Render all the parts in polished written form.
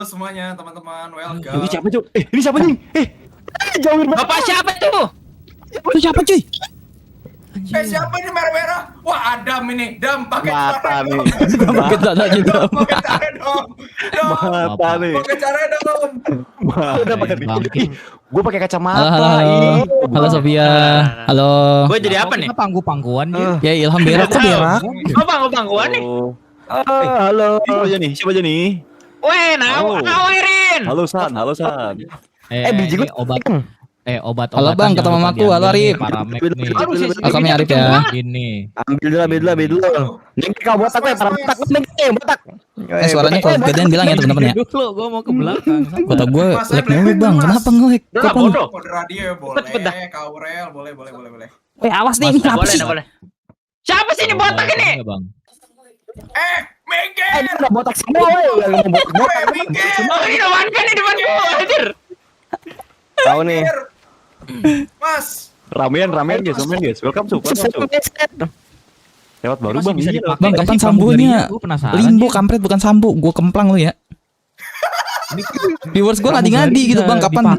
Semuanya teman-teman, Ini siapa welcome. cuy? Ini siapa nih? Jauhin banget. Bapak siapa tuh? Itu siapa cuy? Siapa ini merah-merah? Wah, Adam ini. Dam, pakai Mata cara nih. dong. Pakai tanda juga. Pakai cara dong. Dom, Mata nih. pakai cara dong. Udah pakai Bangke. Gue pakai kacamata. Halo, halo. Ih. Halo Sofia. Halo. Gue jadi apa nih? Panggu-pangguan dia. Ya Ilham berak kok berak. Oh bangku-bangkuan nih. Oh. Halo. Siapa aja nih? Siapa aja nih? Weh, Oh. nawarin. Halo San, halo San. Biji ini gue obat. Obat. Halo, Bang, ketemu sama aku. Halo, Arif. Paramek nih. Kami Arif ya. Ini. Ambil dulu. Nih kau botak ya, para botak nih, botak. Suaranya kalau gedean bilang ya teman-teman ya. Dulu gue mau ke belakang. Kota gue lag mulu bang. Kenapa nge-lag? Udah Kok, Bang? bodoh. Kode radio ya boleh. Cepet dah. Kaurel boleh. Awas nih, ini Nggak apa boleh, sih? nggak boleh. Siapa sih ini botak ini? Bang. Minggir. Udah botak semua weh. Yang mau botak. Minggir. Oh, ini depan kan di depan gua, anjir. Tahu nih. Mas. Ramean guys. Welcome. Lewat baru Bang. Bisa Iya. dipakai Bang, nggak kapan sih sambunya? pramugarinya? Gua penasaran. Limbo kampret bukan sambu. Gue kemplang lu ya. Viewers gue ngadi-ngadi gitu bang. Kapan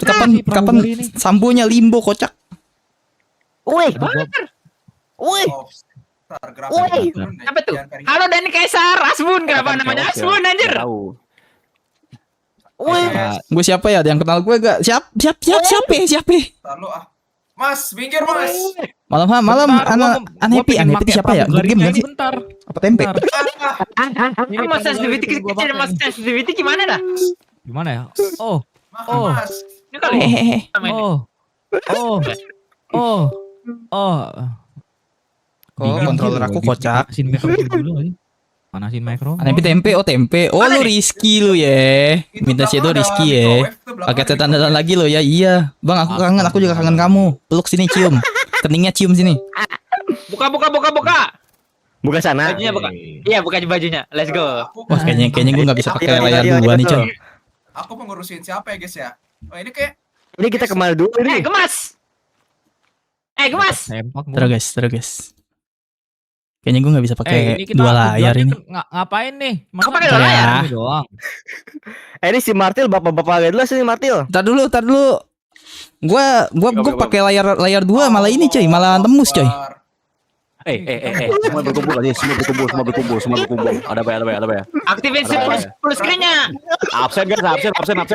sambunya limbo kocak. Wih. Wih. Oh, ntar grafik turun deh. Apa tuh? Jangan Ferry. Halo Dani Kaisar, Asbun, kenapa namanya Asbun anjir? Tahu. Gue siapa ya? Ada yang kenal gue gak? Siapa? Ntar lu ah. Mas, minggir mas. Malam Unhappy itu siapa ya? Good game kan sih? Bentar. Apa tempe? Ini mas sensitivity kecil, mas sensitivity gimana dah? Gimana ya? Oh. Makan Oh. mas. Ini kali. Hehehe. Oh. Kok controller aku kocak? Panasin mikro dulu nggak sih? Panasin mikro. Unhappy tempe, oh tempe. Oh lu Rizky lu ya. Itu Minta belakang shadow ada Rizky ya. microwave, itu belakang Pakai ada setan microwave. lagi lo ya. Iya. Bang aku kangen, aku juga kangen kamu. Peluk sini cium. Keningnya cium sini. Buka. Buka sana. Bajunya buka. Iya, buka bajunya. Let's go. Wah kayaknya gue nggak bisa pakai layar dua nih coy. Aku pengurusin siapa ya guys ya? Oh ini kayak Ini kita kemana dulu nih? Gemas. Gemas. Sempak. Terus guys. Kayaknya gue nggak bisa pakai Ini kita dua layar ini. Ngapain nih? Aku pakai dua layar. Ini doang. Ini si Martil bapak-bapak dulu sini Martil. Tar dulu. Gua pakai layar dua malah ini coy, malah tembus coy. Semua berkumpul aja, semua berkumpul. Ada apa ya? Aktifin full screen-nya. Absen guys, absen. Dia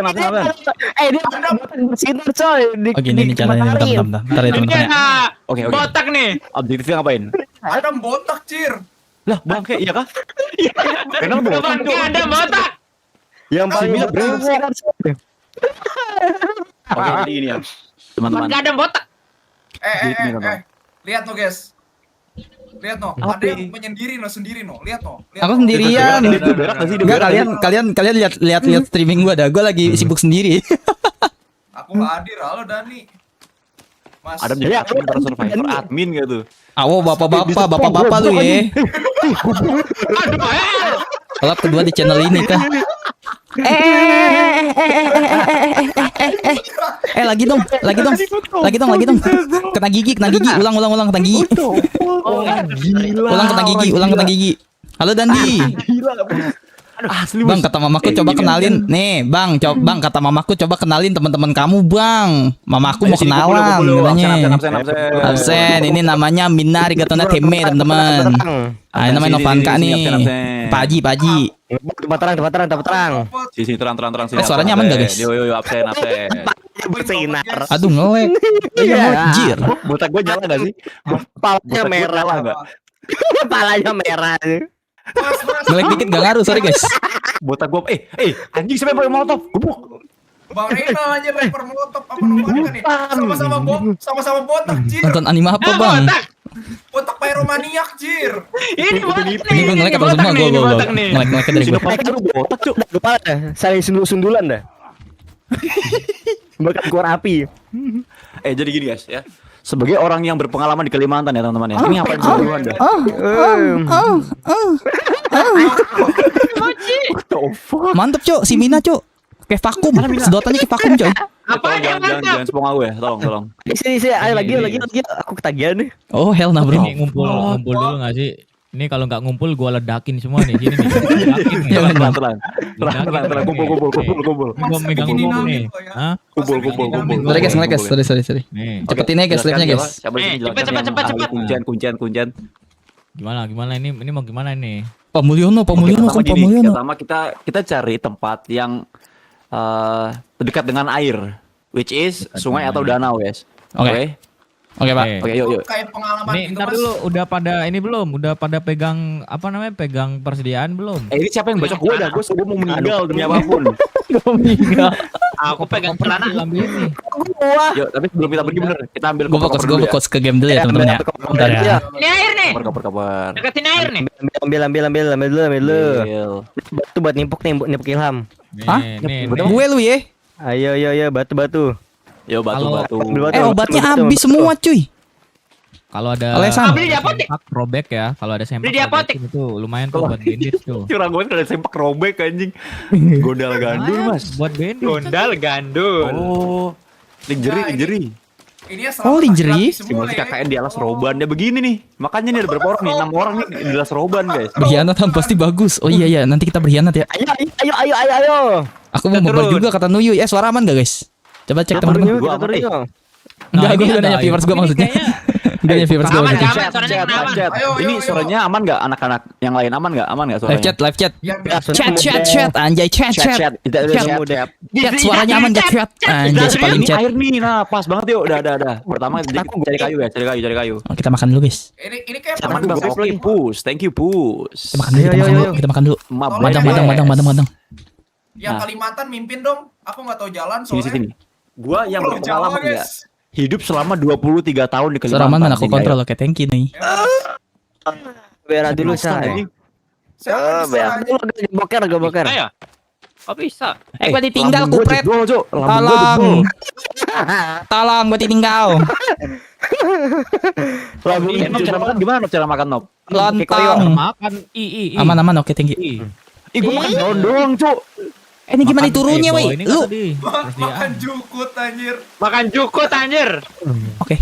bersinar coy. Oh gini nih caranya, bentar. Ntar ya Ini teman-teman ya. ada Oke. botak nih. Objektifnya ngapain? ada botak cir. Lah, bangke iya kah? Kenapa Depan ada botak. Yang paling bisa brengsek. Oke, jadi ini ya. Teman-teman. Gak ada botak. Lihat no guys. Lihat no, ada yang menyendiri no sendiri no. Lihat no. Aku sendirian. Itu berak nggak sih? Enggak kalian lihat streaming gua dah. Gua lagi sibuk sendiri. Aku nggak hadir. Halo Dani. Mas. Ada menjadi admin para survivor, admin gitu. Awo bapak-bapak lu ya. Aduh, Kolab kedua di channel ini kah? Lagi dong. Kena gigi. Ulang kena gigi. Ulang kena gigi. Halo Dandi. Asli Bang kata mamaku coba kenalin. Nih, Bang kata mamaku coba kenalin teman-teman kamu, Bang. Mamaku mau kenalan katanya. Absen. Ini namanya Minari Gatona Teme, teman-teman. Ah, ini namanya Novanka nih. Pak Haji. Tempat terang. Sini terang. Suaranya aman gak, guys? Yo, absen. Bersinar. Aduh, ngelek. Jir. Botak gue nyala gak sih? Kepalanya merah enggak? Kepalanya merah. Mas. Ngelek dikit gak ngaruh, sorry guys. Botak gue anjing siapa yang pakai molotov? Gebuk. Bang Rina aja lempar molotov apa nomornya nih? Sama-sama botak cir. Nonton anime apa, Bang? Botak pyromaniak cir. Ini botak nih. Ini gue ngelek apa semua gue. Ngelek dari gue. Aduh botak cuk. Kepala dah. Saling sundulan dah. Bakal keluar api. Jadi gini guys ya. Sebagai orang yang berpengalaman di Kalimantan ya teman-teman ya. Ini ngapain duluan dah? Mantep, Cuk. Si Mina, Cuk. Kayak vakum. Sedotannya kayak vakum, coy. Apa yang mantap? Jangan sepong aku ya. Tolong. Sini ayo lagi. Aku ketagihan nih. Oh, hell nah, bro. Ini ngumpul dulu nggak sih? Ini kalau nggak ngumpul gua ledakin semua nih. Sini nih. Ledakin nih. Jangan, Bang. Tenang, kumpul. Gua megang Ini bom nangis nih. lo ya. Hah? Kumpul. Sorry guys, sorry. Nih. Cepetin aja guys, live-nya guys. Kuncian. Gimana ini mau gimana ini? Pak Mulyono, Pertama kita cari tempat yang dekat dengan air, which is sungai atau danau, guys. Oke, Pak. Oke, yuk. Kayak pengalaman Nih, gitu ntar Mas. dulu udah pada ini belum? Udah pada pegang apa namanya? Pegang persediaan belum? Ini siapa yang bacok gue dah? Gue mau meninggal demi apapun. Aku pegang celana. Ambil ini. Yuk, tapi sebelum kita pergi bener, kita ambil Gue fokus ke game dulu ya teman-teman ya. Bentar ya. Ini air nih. Kabar. Deketin air nih. Ambil dulu. Ambil. Batu buat nimpuk Ilham. Hah? Nih. Gue lu ya. Ayo batu. Yo batu. Obatnya habis semua cuy. Kalau ada Alesan. Beli di apotek. sempak, robek ya. Kalau ada sempak Beli di apotek. robekin itu lumayan tuh buat bandit tuh. Curang gue ada sempak robek anjing. Gondal gandul, Mas. Buat bandit. Gondal gandul. Oh. Lingerie. Ini ya Oh, lingerie. semua Simulasi ya. KKN di alas roban dia begini nih. Makanya nih ada berapa orang nih? 6 orang nih di alas roban, guys. Berkhianat Ham pasti bagus. Oh iya, nanti kita berkhianat ya. Ayo. Aku mau mobil juga kata Nuyu. Suara aman gak guys? Coba cek teman-teman. Gua Kita turun yuk. Enggak, gue ini udah ada nanya viewers gue ini maksudnya. kayaknya. Enggak nanya viewers gue Aman, maksudnya. aman, suaranya aman. Ayo, Ini ayo. suaranya aman nggak anak-anak yang lain aman nggak suaranya? Live chat. Yang Chat. Anjay, chat. Chat. Chat suaranya aman gak chat? Anjay, paling Ini chat. air nih, nah pas banget yuk. Udah. Pertama cari kayu ya, cari kayu. Oh, kita makan dulu guys. ini kayak Sama teman juga oke, push. Thank you, push. Kita makan dulu. Kita makan dulu. Madang. Yang Kalimantan mimpin dong. Aku nggak tahu jalan Sini soalnya. sini. Gua yang Pulau Jawa, berpengalaman ya. guys. Hidup selama 23 tahun di Suara Kalimantan. mana aku Sini, kontrol. ayo. Oke, thank you nih. Bera dulu say. Anjing. Saya Bera dulu geboker. Ayo. Kok bisa? Gua ditinggal lambung gua kupret. jebol, Cuk. Lambung gua Tolong. jebol. Tolong gua ditinggal. Lambung ini Nob, cara makan gimana Nob? Cara makan Nob? Lontong. Makan Aman, oke, thank you. Ih, gua makan daun doang, Cuk. Ini gimana turunnya, woi? Lu. makan jukut anjir. Makan jukut anjir. Oke.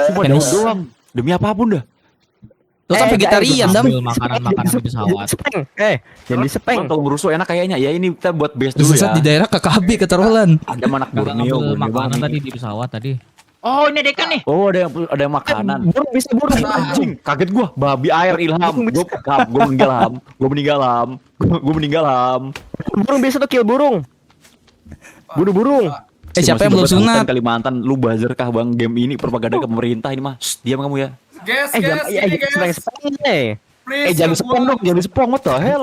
Cuma daun doang. Demi apapun dah. Lu kan vegetarian, Dam. Ambil makanan di pesawat. Jadi sepeng. Kalau rusuk enak kayaknya. Ya ini kita buat base dulu Sesat ya. di daerah KKB keterulan. Ada anak Kakak Borneo. ngambil Borneo makanan banget tadi nih. di pesawat tadi. Oh, ini dekan nih. Oh, ada yang makanan. Burung bisa burung. Anjing, kaget gua. Babi air Ilham. Gua meninggal ham. Burung bisa tuh kill burung. Bunuh burung. Siapa yang belum sunat? Kalimantan, lu buzzer kah bang? Game ini propaganda ke pemerintah ini mah. Shh, diam kamu ya. Guys, Jangan guys. sepeng. Please, Jangan yang sepong gua- dong, jangan sepong, what the hell?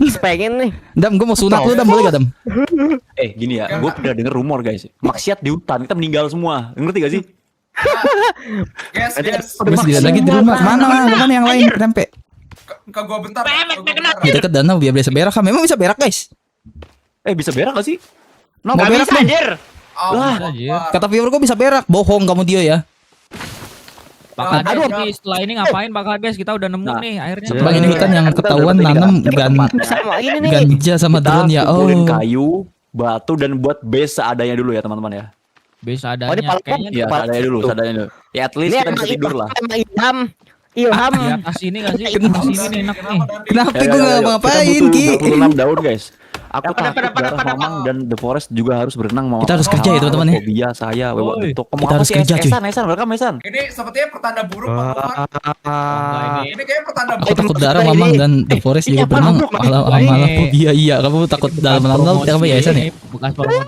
Sepengin nih. Dam, gua mau sunat lu, Dam. Boleh gak, Dam? Gini ya, gue pernah denger rumor guys. Maksiat di hutan, kita meninggal semua. Ngerti gak sih? Guys. Gua sendiri lagi di rumah. Mana yang lain? Sampai Ke gua bentar. Pemet, Ke gua kena. bentar. di dekat danau biar bisa berak. Memang bisa berak, guys. Bisa berak gak sih? Mau Gak berak bisa dong. anjir. Allah Anjir. Akbar. Kata viewer gua bisa berak. Bohong kamu dia ya. Pak Kades Aduh. nih setelah ini ngapain Pak Kades? Kita udah nemu nih airnya. Bang, ini hutan yang ketahuan nanam Sama ini nih. ganja sama drone ya. Oh. Kumpulin kayu, batu dan buat base seadanya dulu ya teman-teman ya. Bisa Oh, ini adanya palem. kayaknya Iya, seadanya dulu. Ya at least Ini kita bisa tidur lah. Ilham. di atas ini nggak sih? Di atas ini nih enak nih. Kenapa Ya, gua nggak ngapain, Ki? 26 daun guys. Aku takut Pada, darah Mamang dan The Forest juga harus berenang mau. Kita harus kerja ya, teman-teman ya. Fobia saya, wewa Oi. betok. Kita harus kerja, cuy. Esan, welcome Esan. Ini sepertinya pertanda buruk Pak Lukman. Enggak, Ini kayak pertanda Aku buruk. takut darah Mamang dan The Forest juga berenang. Malah fobia iya. Kamu takut dalam menanggal apa ya, San ya? Bekas promosi.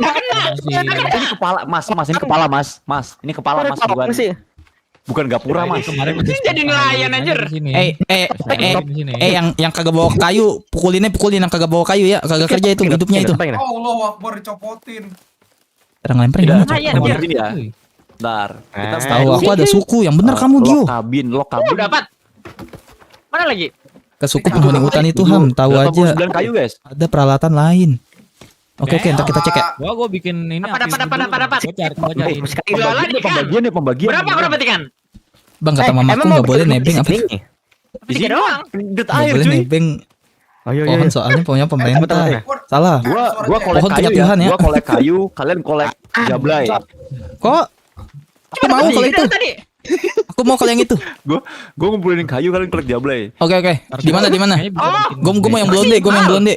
Ini kepala Mas, ini kepala Mas. Mas, ini kepala Mas bukan. sih. Bukan gapura Mas. Kemarin Jadi nelayan, anjir. Yang kagak bawa kayu, pukulin yang kagak bawa kayu ya. Kagak kerja itu hidupnya itu. Allahu Akbar dicopotin. Serang lempar Tidak, gimana? Lumayan, Coba ya. begini ya. Bentar, kita Tahu aku ada suku yang bener kamu Dio. Lok Oh, kabin. dapat. Mana lagi? Ke suku penghuni hutan itu Ham, tahu aja. 9 kayu guys. Ada peralatan lain. Oke, ntar kita cek ya. Gua bikin ini. Dapat. Gua cari. Dua lagi kan? Pembagian. Berapa aku dapat ikan? Bang, kata mamaku nggak boleh nebeng apa? Di Tiga sini doang. Deket Nggak air boleh cuy. nebeng Ayo pohon soalnya punya pemerintah. Salah. Gua kolek Pohon kayu punya ya. Tuhan ya. Gua kolek kayu, kalian kolek jablay. Kok? Aku mau kalau itu. Tadi. Aku mau kalau yang itu. Gue ngumpulin kayu, kalian collect jablay. Oke. Di mana? Kayaknya bisa bikin Gue mau yang blonde, gue mau yang blonde.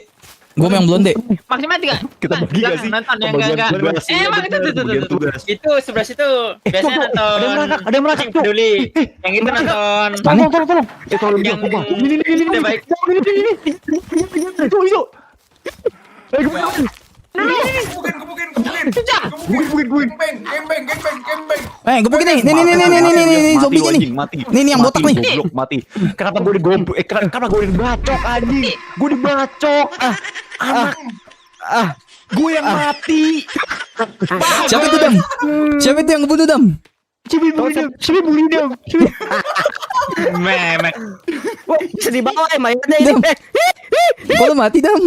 Gue mau yang blonde. Maksimal 3. Kita bagi gak sih? Nonton yang Pembagian enggak. tugas. Emang itu Pembagian tugas. Itu sebelah situ. Biasanya nonton. Ada yang merangkak, Kucing peduli. Yang itu nonton. Mana? Tolong. Yang udah baik. Gebukin. Gembeng. Gebukin nih. Nih, zombie nih. Mati. Nih yang botak nih. Goblok, mati. Kenapa gue digomblok? Kenapa gue dibacok anjing? Gue dibacok. Gue yang mati. Siapa itu Dam? Siapa itu yang ngebunuh Dam? Memek. Bisa dibawa mayatnya ini. Dam. Kok lu mati Dam?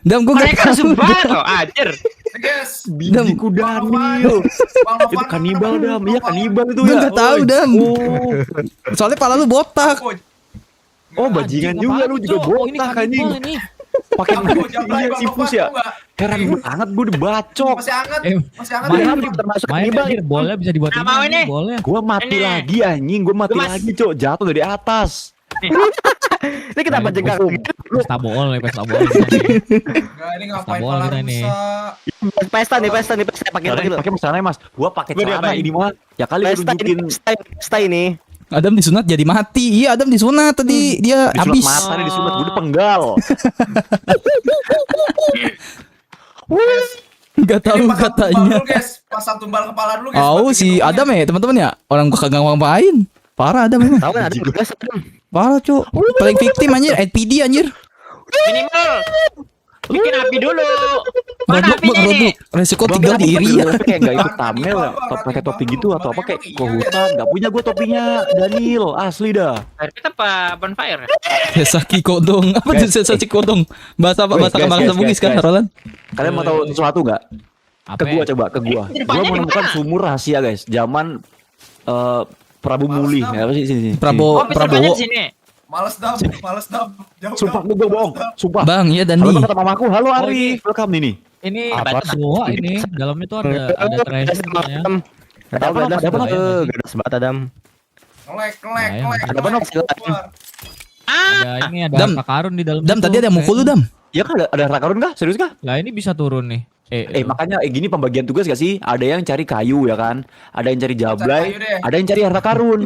Dam gue gak Mereka tahu. sumpah loh, anjir. Guys. Bijiku Daniel. Itu kanibal Dam. Iya kanibal itu Gue ya. gak tahu Dam. Soalnya pala lu botak. Oh bajingan juga lu juga botak anjing. Pakai sipus ya. Heran banget gue dibacok. Masih hangat. Eh, Masih hangat. main termasuk Main kanibal. anjir, boleh bisa dibuat Nggak mau ini. boleh. Gue mati Ini. lagi anjing. Gue mati Mas. lagi cok. Jatuh dari atas. Ini kenapa jengkak? Pesta boleh. Enggak, ini ngapain Bola malah kita ini. rusak. Pesta nih pakai Pakai celana mas. Gue pakai Gua celana diapain? ini mah. Ya kali gue Pesta ini, tunjukin. pesta ini. Adam disunat jadi mati. Iya Adam disunat tadi. Dia Disunat habis. mata nih disunat. Gue dipenggal. Gak tahu Ini pasang tumbal katanya. dulu, guys. Pasang tumbal kepala dulu, guys. Oh buat si bikin Adam ya teman-teman ya. Orang gua kagak ngapain. Parah Adam emang. Tahu kan ada tugas Adam. Parah cuk. Paling victim anjir. NPD anjir. Minimal. Bikin api dulu. Mana Goblok apinya ini? goblok. Resiko tinggal di iri ya. Kayak gak ikut thumbnail ya. Pakai topi gitu atau apa kayak ke hutan. Gak punya gue topinya Daniel. Asli dah. Air kita apa bonfire? Sesaki kodong. Apa tuh sesaki kodong? Bahasa Guys, bahasa guys, bahasa guys, Bugis kan guys. Roland? Kalian mau tahu sesuatu gak? Apa? Ke gua coba, ke gua. Gua menemukan sumur rahasia guys. Zaman Prabu Muli. Ya, apa sih sini. Prabowo Oh, bisa banyak Prabowo. di sini. Males dam. Jauh Sumpah dam. gue bohong. Sumpah. Bang, iya Halo Dandi. kata mamaku. Halo Arif. Welcome ini. Ini Apa? gua ini dalamnya tuh ada treasure ya. Gak tahu Ada apa? gadas banget Adam. Ngelek. Ada apa, Nob? Ada ini ada Dam. harta karun di dalam. Dam tadi ada yang mukul lu Dam. Ya kan ada rakarun kah? Serius kah? Lah ini bisa turun nih. Makanya gini pembagian tugas gak sih? Ada yang cari kayu ya kan? Ada yang cari jablay, kayu deh. ada yang cari harta karun.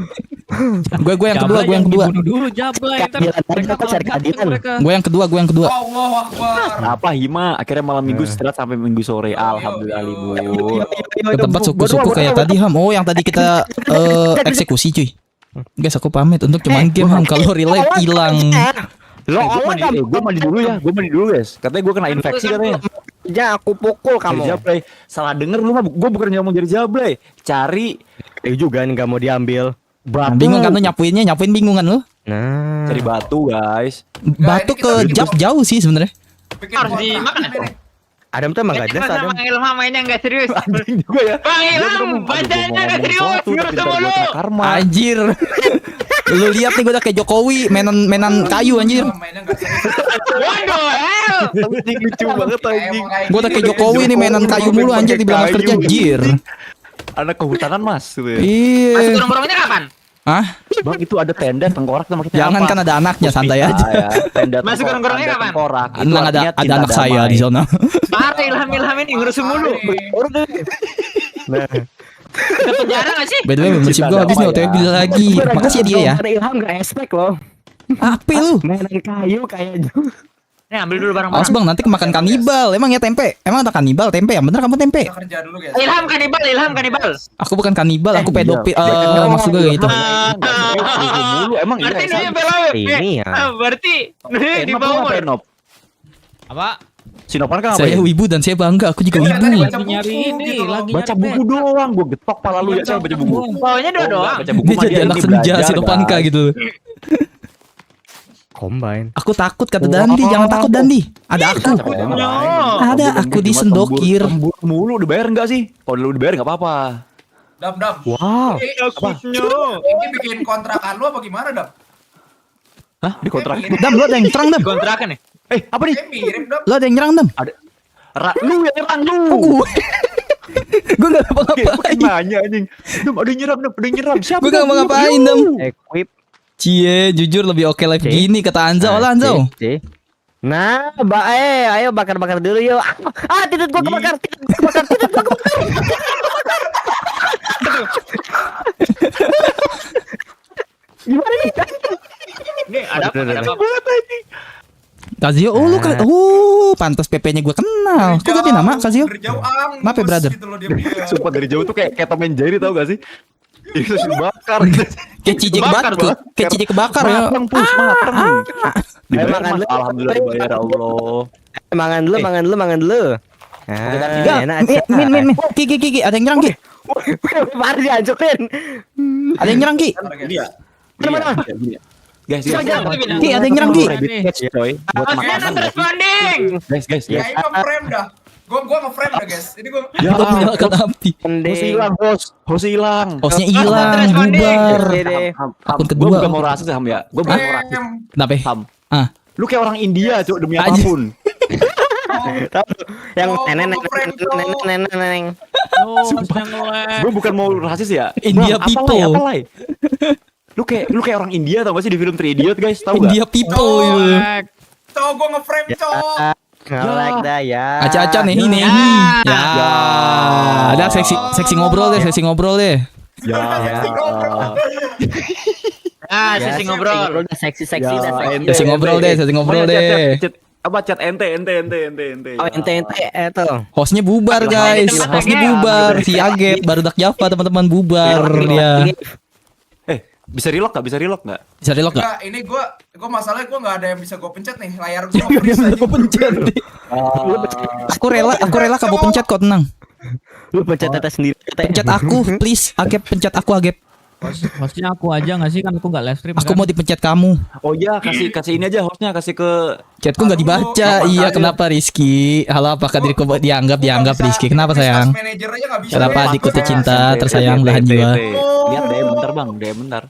Gue yang kedua, gue yang kedua. Bunuh dulu Jablay. Ntar Keadilan, mereka kita cari malah jatuh keadilan. mereka. Gue yang kedua, gue yang kedua. Allahu Akbar. Kenapa Hima? Akhirnya malam minggu istirahat sampai minggu sore. Alhamdulillah libur. Ke tempat suku-suku kayak tadi Ham. Oh yang tadi kita eksekusi cuy. Guys aku pamit untuk cuman game Ham. Kalau relive hilang. Gue mandi dulu ya, gue mandi dulu guys. Katanya gue kena infeksi katanya. Ya aku pukul Jadi kamu. jablay. Salah denger lu mah, gue bukan mau jadi jablay. Cari Juga nih gak mau diambil. batu. Bingung kan lu nyapuin bingung kan lu? Nah. Cari batu guys. Batu ke jauh sih sebenarnya. Bikin Harus kontrakan dimakan ya? ini. Adam tuh emang gak jelas Adam. Bang Ilham mainnya nggak serius. Anjing juga ya. Bang Ilham bacanya nggak serius. Ngurus mulu. Karma. Anjir. Lu lihat nih gue udah kayak Jokowi mainan kayu anjir. Mainnya nggak serius. Waduh, hell. Anjing lucu banget anjing. Gue udah kayak Jokowi nih mainan kayu mulu anjir di bilang kerja jir. Anak kehutanan mas. Masuk Iya. gorong-gorongnya kapan? Hah? Bang itu ada tenda tengkorak sama kita. Jangan kan ada anaknya santai aja. Ya. Tenda Masuk gorong-gorongnya kapan? Tengkorak. Itu Tenang ada artinya tinta anak saya damai. di sana. Parah Ilham ini ngurus mulu. Nah. Ke penjara nggak sih? By the way membership gue habis nih OTW beli lagi. Makasih ya dia ya. Ada Ilham gak expect loh. Apa lu? Mainan kayu kayak Nih ambil dulu Awas barang-barang. bang nanti kemakan kanibal. Emang ya tempe? Emang ada kanibal tempe ya? Bener kamu tempe? Kita kerja dulu guys. Ilham kanibal. Aku bukan kanibal, aku pedofil. Iya. Maksud gue gitu. Nggak serius, mulu. Emang iya. Berarti Sam? ini bela. Ini ya. Berarti nih di Nop, lu bawah. ngapain, Nop? Apa? Si Nopan kan Saya ngapain? wibu dan saya bangga. Aku juga Iya, wibu. tadi Lagi nyari ini, gitu loh. lagi Baca nyari buku doang, gue getok pala lu ya, saya baca buku. Bawahnya doang. Baca buku Dia mah jadi dia anak ini senja belajar, Sinopangka guys. gitu. Combine. Aku takut kata Dandi, jangan takut Dandi. Ada aku. Ada aku disendokir. Lembur mulu, dibayar enggak sih? Kalau lu dibayar enggak apa-apa. Dam. Wow. Ini bikin kontrakan lu apa gimana Dam? Hah? Di kontrak? Mirip. Dam, lu ada yang nyerang Dam. Kontrakan nih. Apa nih? Mirip Dam. Lu ada yang nyerang Dam. Lu yang nyerang lu. Gue gak ngapa-ngapain. Nanya anjing. Dam, ada yang nyerang. Siapa? Gue gak ngapa-ngapain Dam. Equip. Cie, jujur lebih oke live gini kata Anzau. Olah Anzau. Nah, ayo bakar dulu yuk. Titik gua kebakar. Gimana nih? Ini ada apa? Kazio, lu pantas PP-nya gue kenal. Kok ganti nama Kazio? Dari jauh angus Maaf ya, brother. gitu loh dia. Sumpah dari jauh tuh kayak Tom and Jerry tau gak sih? Itu sih bakar. Kayak cijik Kebakar, bakar, kayak cijik kebakar ya. Mateng pus, mateng. Dibayar, makan Mas. dulu. Alhamdulillah dibayar ya Allah. Mangan dulu. Enggak, Enak. min. Ki, ada yang nyerang Ki. Baru dihancurin. Ada yang nyerang Ki. Ini ya. Mana? Guys, Ki, ada yang nyerang Ki. coy. Buat Oke, makanan. responding. Guys. Ya ini nge-frame dah. Gua nge-frame dah guys. Ini gua Ya, Gua menyalakan api. host hilang, host hilang. Hostnya hilang, bubar. Akun kedua. Gue bukan mau rasis Ham ya. Gue bukan mau rasis. frame. Kenapa? Ham. Ah, Lu kayak orang India, Cuk, demi Aja. apapun. Yang Oh, neneng. Hostnya nge-lag. Gue bukan mau rasis ya. India Bang, people. apalai. Lu kayak orang India tau gak sih di film Three Idiot guys, tau gak? India people itu. Lag. Cowok gua nge-frame cowok. Nge-lag dah ya. Aca-aca nih ini. Ya. Ada seksi ngobrol deh. Ya. Sesi ngobrol. Dah seksi Ya, dah. ente. Sesi ngobrol deh. Chat ente. Oh ente itu. Hostnya bubar guys. Hostnya bubar. Si Agep baru dak Java teman-teman bubar dia. Bisa relock gak? Bisa relock gak? Enggak, ini gua masalahnya gua enggak ada yang bisa gua pencet nih. Layar gua Dia freeze bisa aja. gua pencet. Aku rela kau pencet kok tenang. Lu pencet atas sendiri. Pencet aku please. Agep pencet aku Agep. Hostnya aku aja nggak sih, kan aku nggak live stream. Aku kan? mau dipencet kamu. Oh iya, kasih ini aja hostnya, kasih ke Chatku nggak dibaca. Iya kenapa Rizky? Halo apakah diriku dianggap Rizky? Kenapa sayang? Manajer aja nggak bisa. Kenapa ya. adikku tercinta tersayang belahan jiwa? Lihat deh bentar bang, bentar.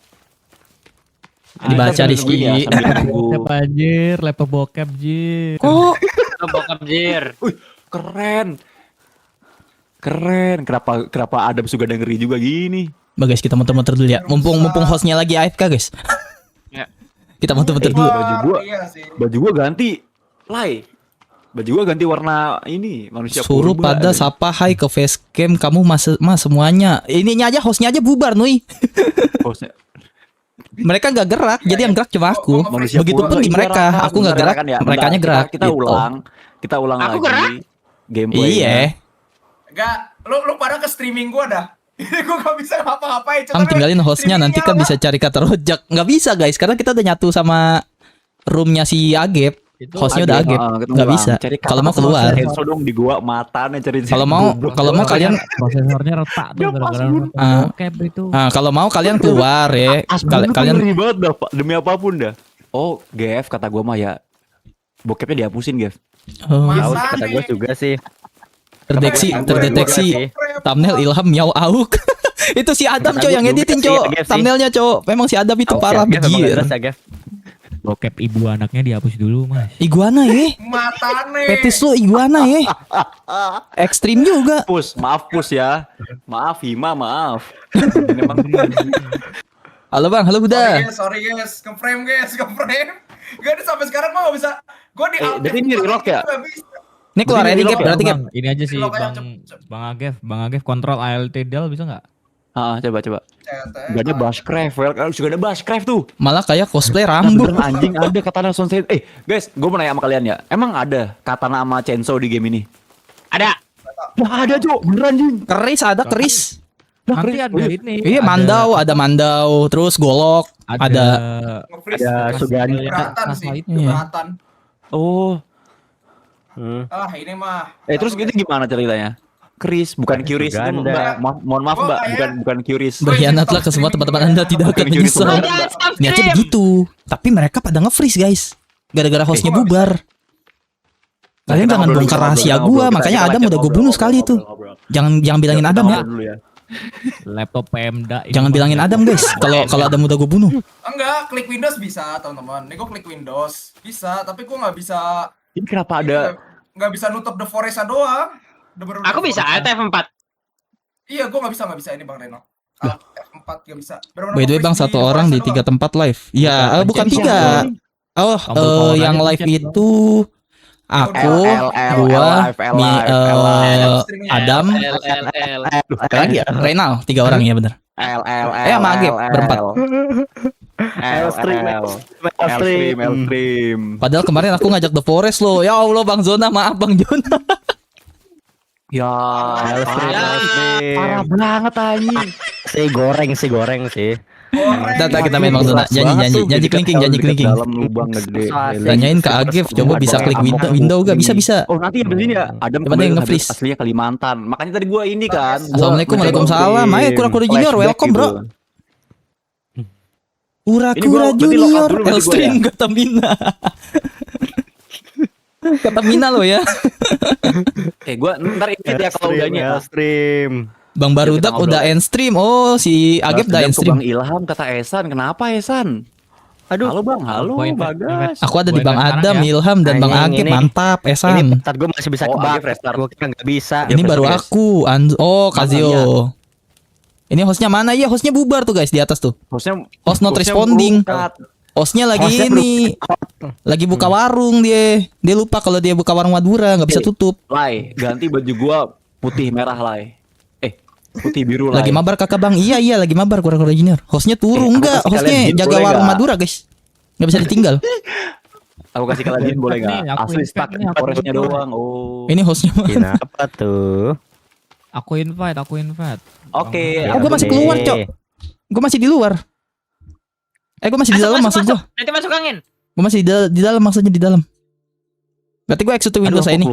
Dibaca Rizky. Laptop anjir, laptop bokep jir. Kok Bokap jir. Keren. Kenapa Adam juga ngeri juga gini? Bah guys kita muter-muter dulu ya. Mumpung hostnya lagi AFK guys. Ya. Kita muter-muter dulu. Iya sih. Baju gua ganti Baju gua ganti warna ini manusia Suruh purba. pada sapa hai ke facecam kamu mas semuanya. Ininya aja hostnya aja bubar Nui. Hostnya. Mereka nggak gerak, jadi yang gerak cuma aku. Manusia Begitupun di mereka, aku nggak gerak, merekanya gerak. Kita gitu. kita ulang Aku lagi gerak? gameplay. Iya. Enggak, lu pada ke streaming gua dah. Ini gua gak bisa ngapa-ngapain. Am tinggalin hostnya nanti kan bisa cari kata rojak. Nggak bisa guys, karena kita udah nyatu sama roomnya si Agep. Hostnya udah Agep, nggak bisa. Kalau mau keluar. Enso dong di gua matanya cari. Kalau mau kalian Prosesornya retak tuh gara-gara Ah. bokep itu. kalau mau kalian keluar ya. Kalian ngeri banget dah, Pak. Demi apapun dah. Oh, GF kata gua mah ya. Bokepnya dihapusin, GF. oh, Tahu kata gue juga sih. terdeteksi thumbnail Ilham Miao Auk. Itu si Adam coy yang editing coy. Thumbnailnya coy. Memang si Adam itu parah bejir. Bokep ibu anaknya dihapus dulu, Mas. Iguana ya. Matane. Petis lu iguana ya. Ekstrim juga. Maaf ya. Maaf Hima, maaf. Ini emang Halo Bang, halo Huda. Sorry guys, ke-frame. Gak ada sampai sekarang gua gak bisa. Gua di berarti ini relock ya? Nggak bisa. Ini keluar Berarti ini di Gap lock ya, berarti Gap. Bang, ini aja sih Lock aja, Bang Agef kontrol ALT Del bisa nggak? coba. Gak ada Bushcraft, juga ada Bushcraft tuh. Malah kayak cosplay rambut. Beneran anjing ada katana sunset. Guys, gue mau nanya sama kalian ya. Emang ada katana sama chainsaw di game ini? Ada. Nah, ada, Cok. Beneran, anjing. Keris ada keris. Nanti ada ini. Iya, ada mandau, terus golok, ada Nge-freeze. Sugandi. Keberatan sih, Iya. keberatan. Oh. Ini mah. Terus gitu gimana ceritanya? Chris, bukan Curious itu, Suganda. Mbak. Mohon maaf, Mbak. Bukan Curious. berkhianatlah ke semua teman-teman Anda tidak akan Bukan menyesal. Curious. Jangan stop Niatnya stream. begitu. Tapi mereka pada nge-freeze guys. Gara-gara hostnya bubar. Kalian jangan bongkar rahasia gua, makanya Adam udah gue bunuh sekali itu. Jangan bilangin Adam ya. Laptop Pemda. Jangan bilangin Adam guys. Kalau Adam udah gue bunuh. Enggak, klik Windows bisa, teman-teman. Ini gua klik Windows bisa, tapi gua nggak bisa. Ini kenapa ada nggak bisa nutup The Forest doang. Aku bisa Alt F4. Iya, gue nggak bisa ini Bang Reno. F4 nggak bisa. By the way bang, satu orang di 3 tempat live. Ya, bukan 3. Oh, yang live itu aku, gua, Adam, lagi ya. Renal, 3 orang ya bener. Sama Agep berempat. Stream. Padahal kemarin aku ngajak The Forest loh. Ya Allah Bang Zona, maaf Bang Zona. Ya, parah banget anjing. Si goreng sih. Kita main Bang Zona. Janji kelingking. Dalam lubang gede. Tanyain ke Agef, coba bisa klik window gak? Bisa. Oh nanti habis ini ya Adam Coba deh, kembali nge-freeze. aslinya Kalimantan. Makanya tadi gua ini kan. Assalamualaikum, waalaikumsalam. Ayo kura-kura junior, welcome bro. Kura-kura junior, Elstream kata Mina. Kata Mina lo ya. Gua ntar invite ya kalau udahnya. Stream. Bang Barudak udah end stream. Oh, si Agep udah end stream. Bang Ilham kata Esan, kenapa Esan? Aduh. Halo Bang, halo Gua invite, Bagas. Aku ada di Bang Gua invite Adam, sekarang ya. Ilham dan Bang Anjing, Agep, ini- mantap, Ini Esan. bentar gue masih bisa Oh, kebak. Agif restart. Gue kira nggak bisa. Ya, Ini baru guys. aku. Kazio. Ini hostnya mana? Iya, hostnya bubar tuh guys di atas tuh. Host not responding. Hostnya lagi Hostnya ini, lagi buka warung dia. Dia lupa kalau dia buka warung Madura, nggak bisa tutup. Lai, ganti baju gua putih merah Lai. Putih biru Lai. Lagi mabar kakak Bang. Iya, lagi mabar kura-kura junior. Hostnya turun aku enggak? kasih Hostnya kalian jin, jaga boleh warung nggak? Madura guys. Nggak bisa ditinggal. Aku kasih kalian jin boleh Nih, nggak? aku Asli invite stuck nih, aku forestnya invite. doang. Oh. Ini hostnya mana? Kenapa tuh? Aku invite. Oke. Oh, gue masih keluar, Cok. Gue masih di luar. Gue masih di dalam maksud gue. Nanti masuk angin. Gue masih di dalam maksudnya di dalam. Berarti gue exit to Windows ini.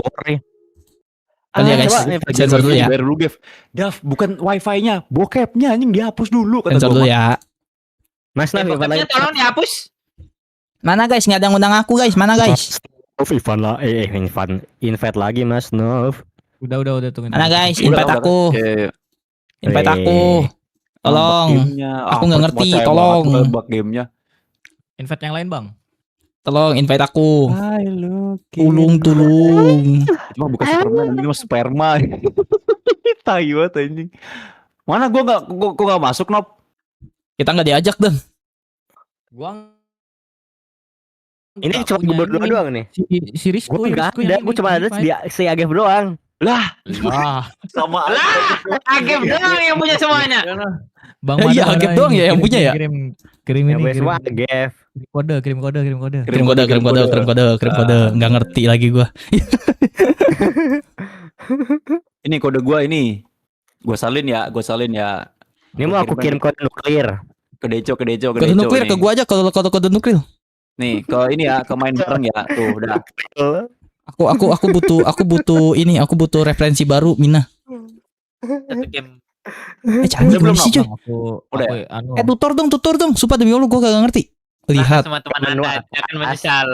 Kali ya guys. Sensor dulu ya. Bayar dulu Gev. Dav, bukan wifi-nya, bokepnya anjing dihapus dulu kata Sensor gua. dulu ya. Mas Naf, Ivan Bokapnya lagi. tolong dihapus. Mana guys? Nggak ada yang undang aku guys. Mana guys? Ivan lah, invite lagi Mas Nov. Udah tungguin. Mana guys? Udah, Invite udah. aku. Iya. Invite aku. Tolong. Gamenya. Aku nggak ngerti, percaya tolong. banget ngebug gamenya. Invite yang lain bang. Tolong invite aku. Hai lu. Tulung. Cuma bukan Superman, ini mah sperma. Tai banget anjing. Mana gua enggak masuk, Nop. Kita nggak diajak dan. Gua Ini nggak cuma punya gue berdua ini. doang nih. Si Rizko. Gue nggak Rizko ada, yang gue cuma ada si Agef doang. Lah, sama Agep doang yang punya semuanya. Bang Iya, Mada, Agep ini, doang ya yang punya ya? Kirim Yang ini. punya Kirim semua Agef. kode. Kirim kode. Nggak ngerti lagi gua. ini kode gua ini. Gua salin ya. Ini mau aku kirim kode nuklir. Ke Deco. Kode nuklir ke gua aja kalau kode nuklir. Nih, ke ini ya, ke main bareng ya. Tuh, udah. Aku butuh referensi baru Mina. Satu game. Canggih belum sih cuy. Udah. Tutor dong. Sumpah demi Allah gua kagak ngerti. Lihat. Teman-teman Anda akan menyesal.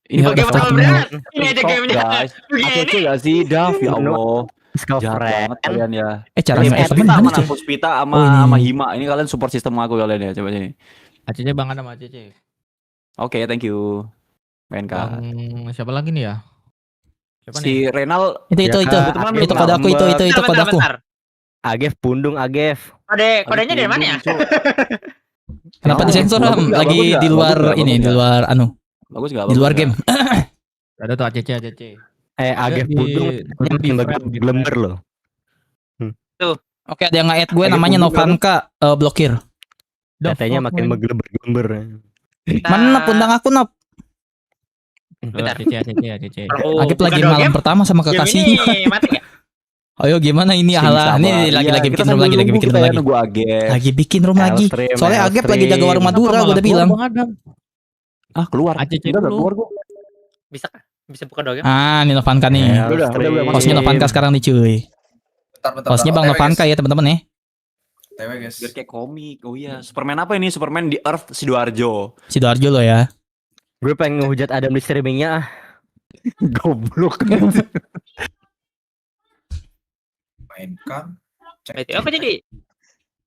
Ini Ya, Bagaimana daftar berat? teman. Ini ada Stop, gamenya. guys. Begini. Apa gak sih, Dav? Ya Allah. Jahat Friend. banget kalian ya. Cara Ini nge-add Puspita gimana sama cuy? Puspita Oh, ini. sama Hima. Ini kalian support sistem aku kalian ya. Coba sini. ACC Bang ada sama ACC. Oke, thank you. Main Bang siapa lagi nih ya? Siapa nih? Si Renal Itu. Kebetulan Itu kode aku, itu kode aku. Bentar. Agef pundung Agef. Kodenya dari mana ya? Kenapa disensor Ham? Lagi di luar ini, di luar Bagus gak? di luar game. Ada tuh ACC. Agef di- pundung di frame, di glember loh. Oke, ada yang nge-add gue Lagi namanya pundung Novanka blokir. Katanya makin menggelember-gelember. Mana Nop undang aku Nop? Bentar. ACC. Agep lagi malam pertama sama kekasihnya. Ini mati gak? Ayo gimana ini halah. Ini lagi bikin room lagi, Nunggu Agep. Lagi bikin room lagi. Elstream, Soalnya Agep lagi jaga warung Kenapa Madura, gue malah udah bilang. Bang Adam? Ah, keluar. ACC Udah, dulu. keluar gua. Bisa kah? Bisa buka doang? Ini Novanka nih. Udah, Hostnya Novanka sekarang nih cuy. Bentar. Hostnya Bang Novanka ya teman-teman ya. TW guys. Biar kayak komik. Oh iya, Superman apa ini? Superman di Earth Sidoarjo. Sidoarjo lo ya. Gue pengen ngehujat Adam di streamingnya. Goblok. Mainkan. Apa jadi?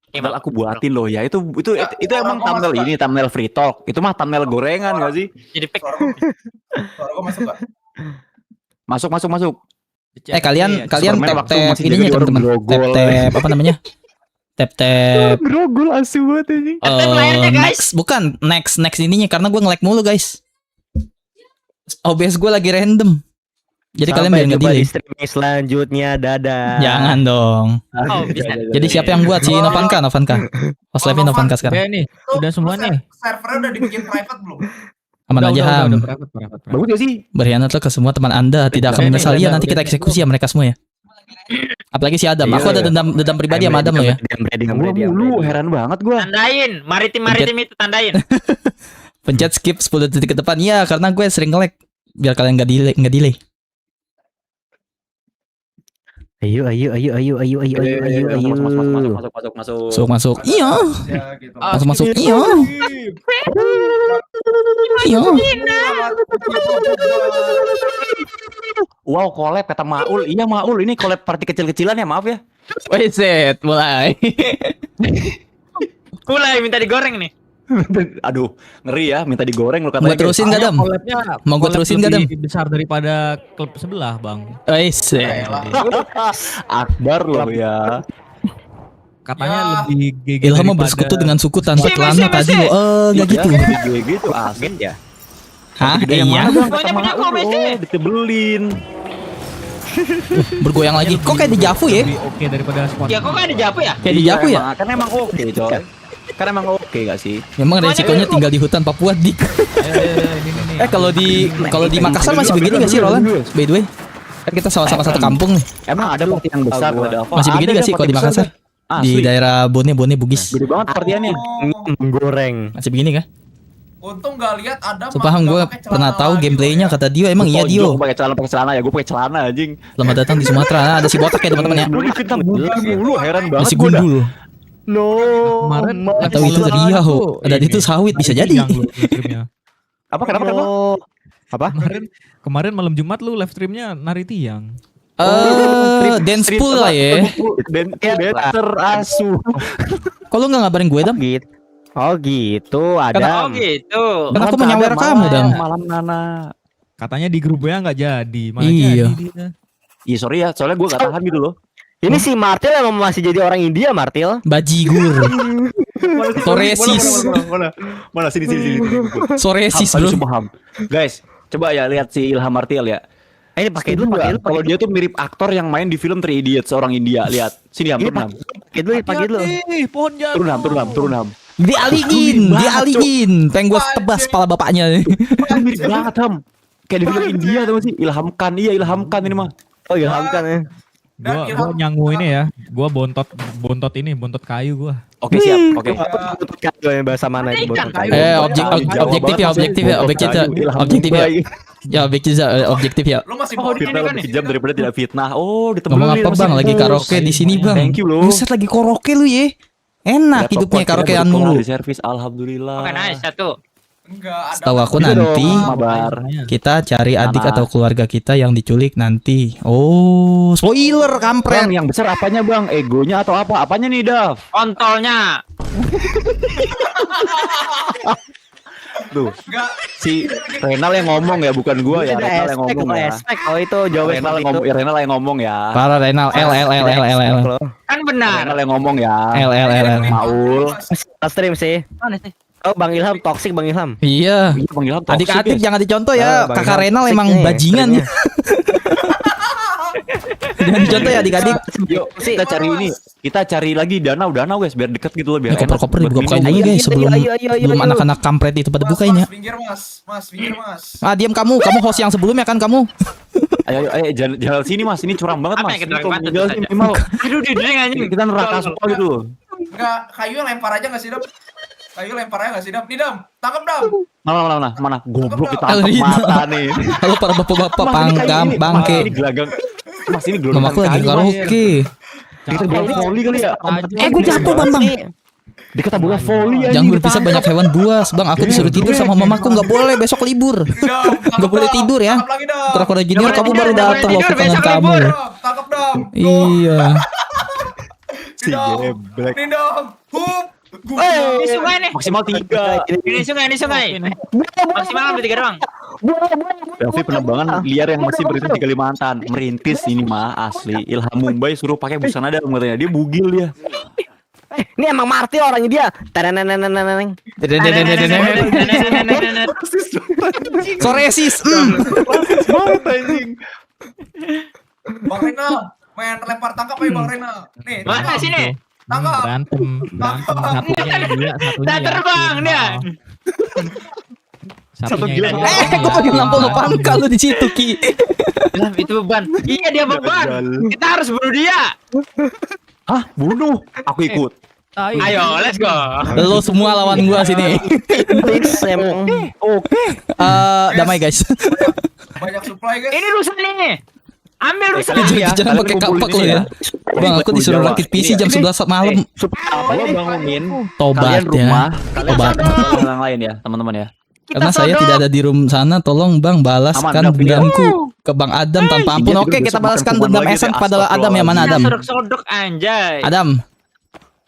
Padahal aku buatin loh ya. Itu emang thumbnail free talk. Itu mah thumbnail gorengan gak sih? Jadi pack. Suara gua masuk gak? Masuk. Kalian Superman tap waktu tap masih ininya jaga di warung teman-teman. grogol. Tap apa namanya? Tap Grogol asu banget ini. eh, next bukan next ininya karena gue nge-lag mulu guys. OBS gue lagi random. Jadi kalian biar nggak jumpa delay. di streaming selanjutnya. Dadah. Jangan dong. Oh, bisa. Jadi siapa yang buat si Novanka? Host live Novanka sekarang. Oke nih, udah semua nih. Servernya udah dibikin private belum? Aman aja Ham. Udah private. Bagus gak sih? Berkhianatlah ke semua teman Anda, tidak akan menyesali ya nanti kita eksekusi ya mereka semua ya. Apalagi si Adam. Aku ada dendam pribadi sama Adam lo ya. Gua mulu, heran banget gua. Tandain, maritim itu tandain. Pencet skip 10 detik ke depan. Iya, karena gue sering nge-lag. Biar kalian nggak delay. Ayo. Masuk. Iya. Ya gitu. Masuk. Iya. Iya. Wow, collab kata Maul. Iya Maul, ini collab party kecil-kecilan ya, maaf ya. Wait, mulai. Mulai minta digoreng nih. Aduh, ngeri ya, minta digoreng lu Mau katanya. terusin gak, Dam? Mau gue terusin gak, Dam? Lebih besar daripada klub sebelah, Bang. Akbar loh ya. Katanya Ya. lebih GG Ilham mau daripada- bersekutu dengan suku tanpa Messi, celana tadi Messi. lo. Gak gitu. Gitu, asik ya. Hah? Gede yang Iya. mana, Bang? Pokoknya Kata punya Maul, kok, Messi. ditebelin. Bergoyang lagi. Kok kayak di Javu ya? Lebih oke daripada squad. Ya kok gak ada japu ya? Kayak di Javu ya? Kan emang oke, coy. Kan emang oke gak sih? Memang resikonya tinggal di hutan Papua dik. Ini. Kalau di Makassar masih begini gak sih Roland? By the way, kan kita sama-sama satu kampung nih. Emang ada party yang besar ada apa? Masih begini Ada gak sih kalau di party besar, Makassar? Bang. Di Asli. daerah Bone Bugis. Gede banget partiannya. Menggoreng. Masih begini kan? Untung gak lihat ada. Sumpah gue pernah tahu gameplaynya kata Dio emang iya Dio. Gue pakai celana ya, gue pakai celana anjing. Selamat datang di Sumatera. Nah, ada si botak ya teman-teman ya. Gue difitnah mulu, heran banget Masih gua dah. gundul. No. Kemarin Atau itu Riau. Ada itu sawit bisa jadi. Apa kenapa? Kemarin malam Jumat lu live streamnya nari tiang. Dance pool lah ya. Dancer asu. Kok lu nggak ngabarin gue Dam? Gitu. Oh gitu, Oh ada. gitu. Kan aku menyawer kamu Dam. Malam Nana. Katanya di grup WA nggak jadi. Malah Iya. jadi dia. Iya sorry ya, soalnya gue gak tahan gitu loh. Ini si Martil emang masih jadi orang India, Martil. Bajigur. Toresis. Mana sini. Soresis Aduh, bro. sumpah, Ham. Guys, coba ya lihat si Ilham Martial ya. Ini pakai dulu, pakai dulu. Kalau dia tuh mirip aktor yang main di film Three Idiots, orang India. Lihat. Sini Ham, Iya, turun Ham. pakai dulu, pakai dulu. Pohon jatuh. Turun Ham. Dialigin. Pengen gue tebas kepala bapaknya. Ini mirip banget Ham. Kayak di film India tuh sih. Ilham Khan, iya Ilham Khan ini mah. Oh, ilhamkan ya. Gua nyangu ini ya. Gua bontot kayu gua. Oke siap, oke. Botol kayu yang bahasa mana itu botol kayu? Objektif ya. Ya objektif ya. Lu masih Oh, bohong. Fitnah lebih kejam daripada tidak fitnah. Oh, Ngomong ditebelin. apa bang? Lagi karaoke di sini bang. Thank you loh. Buset lagi karaoke lu ya. Enak hidupnya karaokean mulu. Di servis, alhamdulillah. Oke, nice satu. Enggak ada. Setahu aku Gitu nanti dong, mabar. kita cari adik Mana? atau keluarga kita yang diculik nanti. Oh, spoiler kampret. Bang, yang besar apanya bang? Egonya atau apa? Apanya nih, Dav? Kontolnya. Tuh, Enggak. si Renal yang ngomong ya, bukan gua ya. Renal yang ngomong ya. Oh itu jawaban Renal yang ngomong, ya, Renal yang ngomong ya. Para Renal L. Kan benar. Renal yang ngomong ya. L. Maul. Stream sih. Mana sih? Oh Bang Ilham toxic Bang Ilham. Iya. Iya, Bang Ilham toxic, Adik-adik guys. jangan dicontoh ya. Bang Kakak Ilham Renal toxic emang nih, bajingan ya. Jangan dicontoh ya adik-adik. Yuk, kita cari ini. Kita cari lagi danau guys, biar deket gitu loh, biar Ini koper-koper enak buat dibuka-bukain minum. dulu guys sebelum ayo. anak-anak kampret itu pada bukain ya. Minggir mas. Ah diam kamu host yang sebelumnya kan kamu. Ayo, jalan sini mas, ini curam banget Apa mas. yang kita Ini kalau bantu jalan saja? sini minimal Aduh, didering anjing. kita neraka semua gitu. Enggak, kayu lempar aja nggak sih Dam? Kayu lempar aja nggak sih Dam? Nih Dam, tangkap Dam. Mana? Goblok kita Halo, angkat Rina. mata nih. Halo para bapak-bapak Mas, ini kayu pangkam ini. Mas, bangke. ini gelagang. Mas ini gelombang Mamaku lagi kayu, Mas. karaoke. Kita bola voli kali ya. Gue jatuh bang. Dikata bola voli aja. Jangan berpisah banyak hewan buas bang. Aku disuruh tidur sama mamaku nggak boleh besok libur. Nggak boleh tidur ya. Tangkap lagi Dam. Kura-kura junior kamu baru Nggak boleh datang tidur, waktu kangen besok kamu. libur. Tangkap Dam. Iya. Si geblek. Nih Dam. Hup. Di sungai nih. Maksimal 3. Ini sungai. Maksimal ambil 3 doang. Davi penerbangan liar yang masih berintis di Kalimantan. Merintis ini mah asli. Ilham Mumbai suruh pakai busana dalam katanya. Dia bugil dia. Ini emang Martil orangnya dia. Teneneneneneneng. Soresis. Banget anjing. Bang Rena, main lempar tangkap aja Bang Rena. Nih, Mana tangkap. sini? Tangkap. Berantem. Satunya yang gila, satunya Dah terbang dia. Satu Satunya gila. yang Gue pakai lampu depan kalau di situ Ki. Lah, itu beban. Iya dia beban. Kita harus bunuh dia. Hah? Bunuh? Aku ikut. Ayo, let's go. Lo semua lawan gua sini. Oke. Damai guys. Banyak supply guys. Ini rusak nih. Ambil rusak. Jangan pakai kapak lo ya. Bang, aku disuruh rakit PC jam 11 malam. Gua bangunin Tobat kalian rumah, ya. kalian Tobat. sama orang lain ya, teman-teman ya. Karena saya tidak ada di room sana, tolong Bang balaskan Aman, dendamku ke Bang Adam tanpa ampun. Iya, Oke, besok kita balaskan makan dendam kuman lagi Esan deh, kepada Adam ya, mana Adam? Sodok anjay. Adam,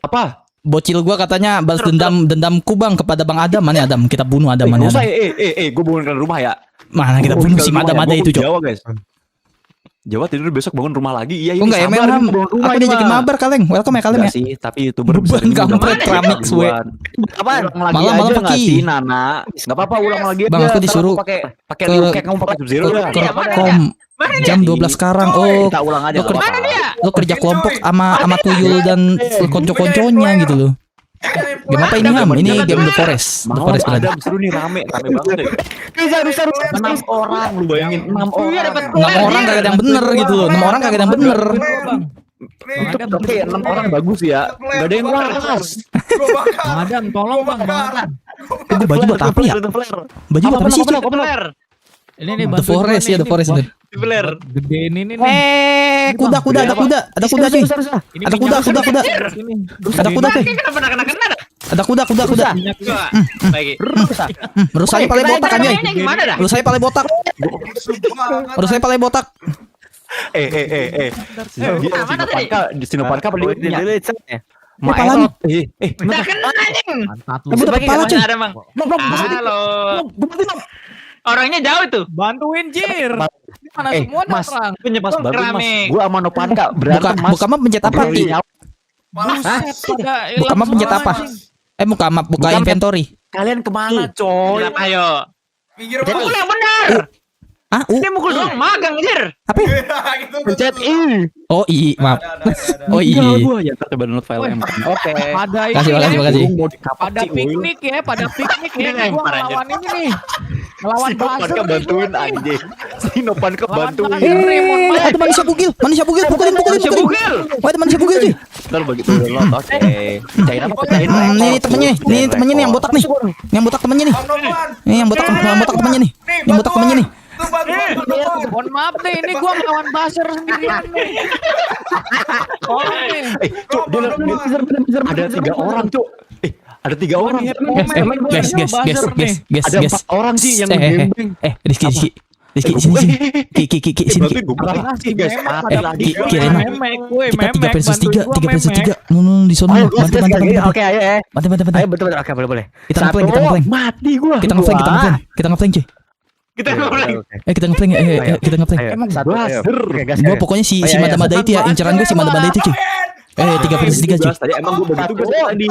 Apa? bocil gua katanya balas dendamku Bang kepada Bang Adam. Mana Adam? Kita bunuh Adam, Nggak mana usah, Adam? gue bangun ke rumah ya. Mana kita Gua bunuh bangun si ke rumah Madam ya. ada Gua itu, ke Cok. Jawa guys. Jawa tidur besok bangun rumah lagi. Iya Kok ini enggak sabar, ML Ham? gua bangun rumah Aku ini, diajakin mah. mabar kaleng. Welcome ya kaleng ya. Enggak sih, tapi YouTuber Beban bisa juga kampret banget keramik, ya, we. Tuan. Apaan? Ulang lagi Malam-malam aja nggak Ki. sih Nana? Enggak apa-apa ulang lagi Bang, aja. aku Ntar disuruh pakai ke- Liu Kang, kamu pakai Sub-Zero Ke dah. Kom jam 12 sekarang. Oh, Kita ulang aja. lo nggak kerja apa-apa. lo kerja kelompok sama Tuyul dan konco-konconya gitu loh. Game apa ini Ham? Ini game The Forest. The Mau Forest ada beneran. seru nih rame banget deh. Rusak. 6 orang lu bayangin 6 Iya, dapat orang. 6 orang kagak ada yang bener gitu loh. 6 orang kagak ada yang bener. Oke, 6 orang bagus ya. Enggak ada yang waras. Bang Adam, tolong Bang. Bang Adam. Itu baju buat apa ya? Baju buat apa sih? Cok? Beler. Ini nih The Forest ya, The Forest itu. Beler. Gede ini nih. Kuda, ada kuda cuy. Ini Ada kuda. Ini. Ada kuda cuy. Kenapa kena? Ada kuda. Minyak gua. Lagi. Menurut saya paling botak anjay. Mainnya gimana dah? Menurut saya paling botak. Menurut saya paling botak. Mana tadi? Di Sinoparka paling punya. Eh, palanya. Udah kena anjing. Pantat lu. Ibu dapat pala cuy. Mana ada, Bang? Halo. Orangnya jauh tuh. Bantuin Jir. Mana semua Mas, orang. punya pas bagus mas. Keramik. Gua sama Novanka berantem mas. Buka map pencet apa Ki? Buka map pencet apa? Buka map, buka inventory. Kalian kemana coy? Kenapa, ayo? Pinggir Mukul yang benar. Ah, Ini mukul doang magang, Jir. apa ya? Pencet Oh i, maaf. Oh Iya i. gua ya coba download file yang. Oke. Pada Makasih, ini makasih. Mau dikapak pada sih, woy. piknik ya, pada piknik Ini nih. Gua lempar aja. ngelawan ini nih. Ngelawan Si Novanka buzzer nih bantuin gua nih. anjing. Si Novanka Lawan bantuin. buzzer nih, mohon maaf. Ada manusia bugil, pukulin. Bugil. Wah, ada manusia bugil cuy. Ntar begitu download. Oke. Pecahin apa? Pecahin. Nih temennya nih, yang botak nih. Yang botak temennya nih. Nih yang botak temennya nih. Yang botak temennya nih. Mohon maaf nih, ini gua ngelawan buzzer sendirian nih. Tolong nih. Cuk, ada 3 orang, Cuk. Ada 3 orang. Guys. Ada 4 orang sih yang ngegembeng. Rizky, sini. Ki, sini. Bantuin gua kasih guys. Mati lagi. Kirain mah. Memek, woi, Kita 3 memek, versus 3, bantuin gua, 3 versus memek. 3. No, di sono. Bantu. Oke, ayo ya. Bantu. Ayo betul. Oke, boleh. Kita ngeplank. Mati gua. Kita ngeplank cuy. Kita ngobrol. Kita ngeplank. Emang satu. Oke, gas. Gua pokoknya si Mada itu ya, inceran gue si Mada itu cuy. 3 versus 3 cuy. Tadi emang gua begitu guys tadi.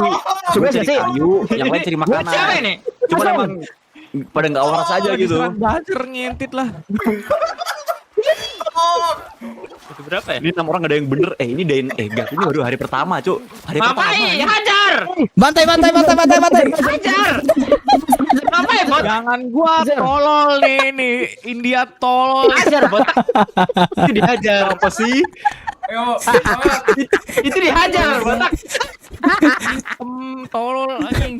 Coba cari kayu, yang lain cari Siapa makanan. ini? Cuma emang pada nggak waras aja gitu. Diserang buzzer ngintit lah. Itu berapa ya? Ini 6 orang gak ada yang bener. Ini enggak, ini baru hari pertama, Cuk. Hari pertama. Ngapain? Hajar! Bantai. Hajar! Ngapain, bot? Jangan gua tolol nih, India tolol. Hajar, bot. Itu dihajar. Apa sih? Ayo, semangat. Itu dihajar, botak. Tolol anjing.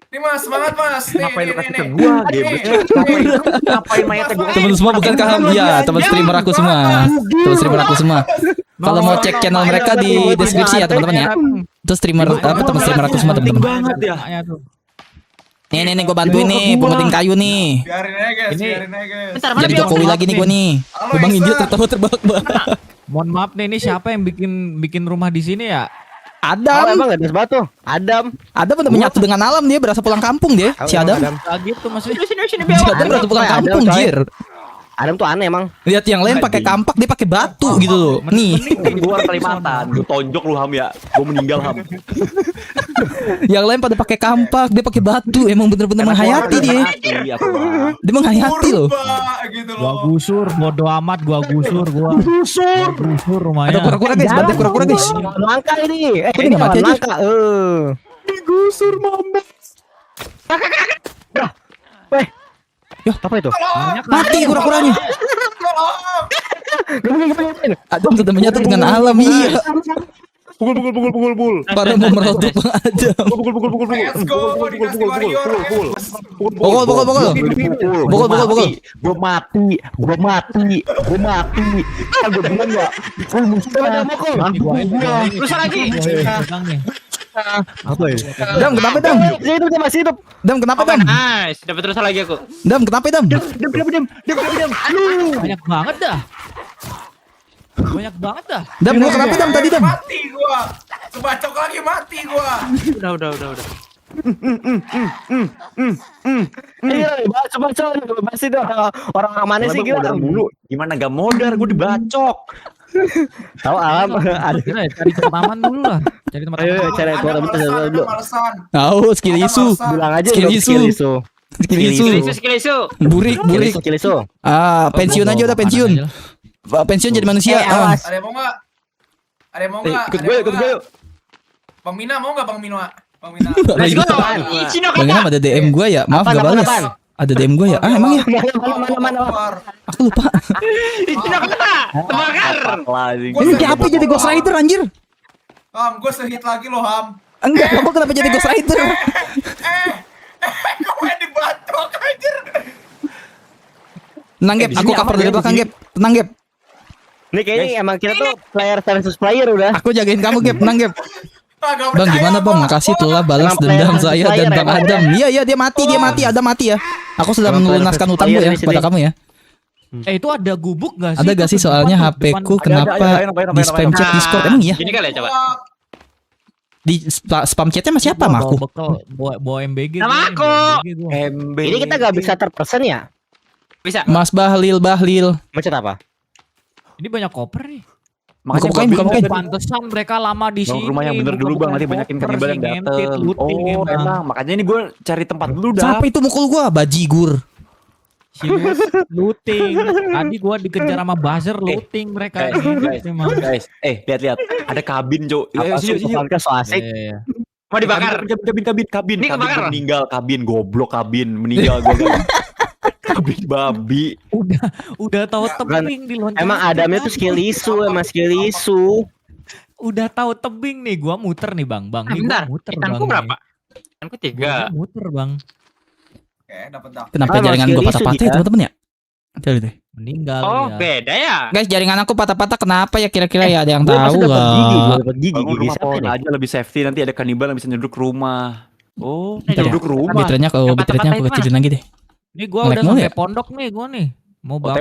Nih mas, semangat mas. Nih, Ngapain lu nih, kasih nih. ke gua, Nih, geblek? nih. Ngapain mayatnya gua? Teman semua bukan kaham dia, teman streamer aku semua. Kalau mau cek channel mereka di deskripsi ya teman-teman ya. Itu streamer teman streamer aku semua teman-teman. Banget ya. Makanya tuh. Nih gue bantuin nih, pungutin kayu nih. Biarin aja guys, biarin aja guys. Bentar, mana Jadi dia? Jokowi lagi nih gue nih. Bang India tertawa terbahak-bahak. Mohon maaf nih, ini siapa yang bikin rumah di sini ya? Oh, emang gak ada batu. Adam. Adam udah menyatu dengan alam, dia berasa pulang kampung dia. Si Adam. Gak gitu Mas. Si Adam berasa pulang kampung, Adam, coy. jir. Adam tuh aneh emang. Lihat yang lain pakai kampak, dia pakai batu gitu loh. Nih, Gua Kalimantan, gua tonjok lu Ham ya. Gua meninggal Ham. yang lain pada pakai kampak, dia pakai batu. Emang bener-bener menghayati dia. Dia menghayati loh. Purba gitu Gua loh. gusur, bodo amat gua gusur gua. Gusur rumahnya. Ada kura-kura guys, bantai kura-kura guys. Langka ini. Kok dia nggak mati aja? Langka. Digusur mama. Weh. Yo, Apa itu? mati kura-kuranya. Tolong. Adam sudah menyatu dengan alam, iya. Pukul. Para mau merotok Bang Adam. Let's go, Dinasti Warrior. Pukul. Pukul. Gua mati. Kan gua bilang ya. Rusak lagi. Apa ya? Dam, kenapa Dam? Dia masih hidup. Dam, kenapa Dam? Nice, dapat rusak lagi aku. Dam, kenapa Dam? Banyak banget dah. Banyak banget dah. Dam, gua kenapa Dam tadi Dam? Mati gua. Sebacok lagi mati gua. Udah. Iya, baca masih itu orang-orang mana sih gila. Dulu gimana gak modar gua dibacok. Tahu alam ada. Kira ya, cari tempat aman dulu lah. Cari tempat Ayo aman. cari Ada malesan, ada malesan. Tahu skill isu. Bilang aja Skill dong, isu. Skill isu. Skill isu. Burik. Skill isu. Pensiun aja udah pensiun. Pensiun jadi manusia. awas. Ada yang mau nggak? Ada yang mau nggak? Ikut Ada gue, yang ikut mau gue. nggak? Bang Mina mau nggak Bang Mina? Bang Mina. Let's go. Apaan? Ichino Bang Inam ada DM gua ya. Maaf Apaan, gak balas. apaan? Ada DM gua ya. Emang ya? Mana. Aku lupa. Ichino kata. Terbakar. Lagi. Ini siapa jadi Ghost Rider anjir? Ham, gue sehit lagi loh Ham. Enggak, kamu kenapa jadi Ghost Rider? Gue dibacok anjir. Tenang Gap, aku cover dari belakang Gap. Tenang Gap. Ini kayaknya emang kita tuh player versus player udah. Aku jagain kamu Gap, tenang Gap. Agak Bang percaya, gimana Bang? Makasih telah balas Emang player dendam versus saya player dan ya, Bang Bang? Adam. Iya dia mati, Ada mati ya. Aku sudah Emang player melunaskan versus utangmu player ya di kepada sini. kamu ya. Itu ada gubuk gak sih? Ada gak sih Itu soalnya depan tuh, HP ku depan. kenapa di spam chat Discord emang iya? Gini kali ya coba. Di spam chatnya sama siapa sama aku? Bawa MBG. Sama gua nih, aku. bawa MBG gua. MB. Ini kita gak bisa terpersen ya? Bisa. Mas Bahlil. Macet apa? Ini banyak koper nih. Makanya Buka, gua buka. bingung. Pantesan mereka lama di Bang, sini. rumah yang bener dulu Bang, nanti banyakin kanibal yang dateng. Oh, emang. Makanya ini gue cari tempat dulu dah. Siapa itu mukul gua? Bajigur. Serius, looting. Tadi gua dikejar sama buzzer looting mereka. Guys, lihat. Ada kabin, Cok. Apa Sini. sih podcast so asik? Iya. Mau dibakar. Kabin. Ini kebakar. Meninggal, kabin goblok, kabin meninggal gua. Kabin babi. Udah tahu tebing di loncat. Emang Adamnya tuh skill isu. Udah tahu tebing nih, gua muter nih Bang. Nih gua Bentar. muter Hitanku Bang. berapa? Hitanku 3. Gua muter Bang. Oke, dapat dah. Kenapa Ah, jaringan skill gua isu patah-patah ya dia. teman-teman ya? Coba deh. Meninggal Oh, ya. beda ya. Guys, jaringan aku patah-patah kenapa ya kira-kira ya? Ada yang Gua tahu masih dapat gigi, gua nggak? dapat gigi Bangun rumah siapa pohon nih? aja lebih safety, nanti ada kanibal yang bisa nyeduk rumah. Oh, Bentar ya. nyeduk rumah. Bitrate-nya aku Yang patah-patah kecilin itu lagi deh. Ini gua Nge-lag udah mulu sampai ya? pondok nih gua nih. Mau OTW